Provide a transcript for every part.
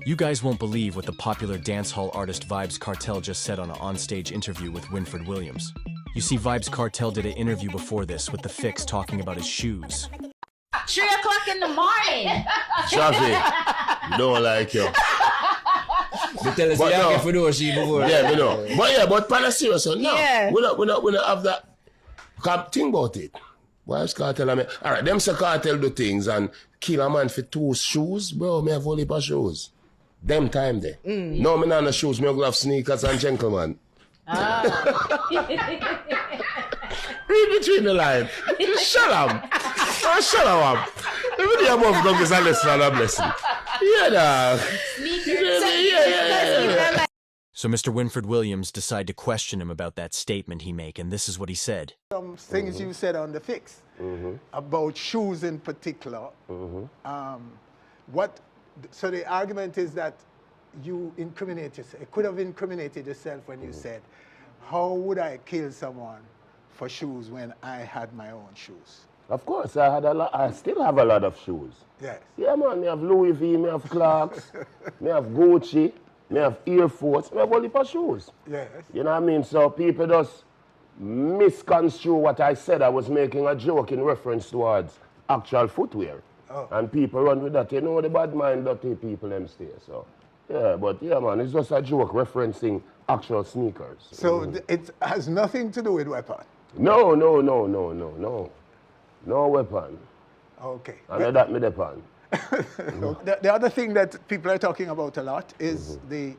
You guys won't believe what the popular dancehall artist Vybzkartel just said on an onstage interview with Winfred Williams. You see, Vybzkartel did an interview before this with the Fix talking about his shoes. 3 o'clock in the morning. Shafi, don't like you. They tell us you for those she before. Yeah, we know. But yeah, but para serious, no. Yeah. We don't have that. Can't think about it. Why's cartel? I mean, all right, them say cartel do things and kill a man for 2 shoes, bro. Me have only pair shoes. Them time there. No, me not no shoes. Me have sneakers and gentleman. Read between the lines. Shut up. Shut up. Even the above dog is a lesson and a blessing. Yeah, dog. Yeah. So Mr. Winfred Williams decided to question him about that statement he made, and this is what he said. Some things you said on the Fix about shoes in particular. So the argument is that you incriminate yourself. It could have incriminated yourself when you said, how would I kill someone for shoes when I had my own shoes? Of course, I had a lot. I still have a lot of shoes. Yes. Yeah, man. Me have Louis V, me have Clarks, me have Gucci, me have Air Force, me have only for shoes. Yes. You know what I mean? So people just misconstrue what I said. I was making a joke in reference towards actual footwear. And people run with that. You know the bad mind dirty people them stay. So yeah, but yeah, man, it's just a joke referencing actual sneakers. So it has nothing to do with weapon? No. No weapon. Okay. And that me depend. The other thing that people are talking about a lot is the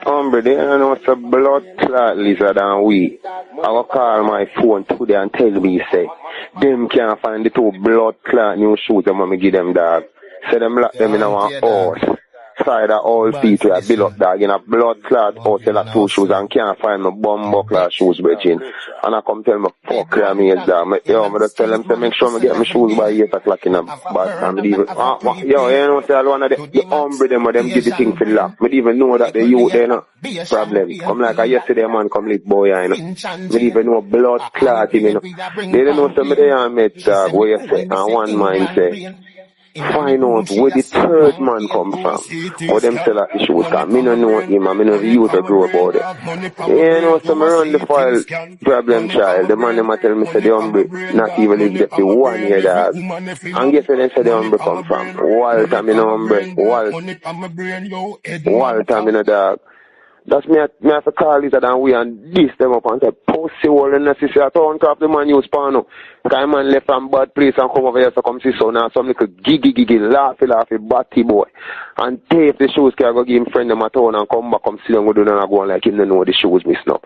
Hombre, they don't know it's a blood clot lizard and we. I will call my phone today and tell me, say, them can't find the 2 blood clot new shoes and mommy give them dog. Say them lock them in our house. Side of all feet where I build up dog in a blood clot out in 2 shoes and can't find my bumbo class shoes bridging. And I come tell me, fuck them here, dog. Yo, I just tell them to make sure I get my shoes by 8 o'clock in the bad time. Yo, you know, say one of the hombre them or them give the thing for lock. I even know that the youth there no problem. Come like yesterday man come like boy, you know. I even know blood clot, you know. They don't know somebody I met dog where you say, and one man say, find out where the 3rd man come from. Or them sell at the shoes, cause me no know him and me know the youth to grow about it. You know, so me run the file problem child. The man them a tell me say the hombre not even live get the 1 year dog. And guess where they say the hombre come from? Walter me no hombre. Walter me no dog. That's me have to call this and we and diss them up and say, pussy hole and necessary at all crap the man use pano. Cause man left from bad place and come over here to come see son and some little giggy laughy batty boy. And take the shoes can go give him friend them at all and come back come sit down with them and go on like him don't know the shoes missing up.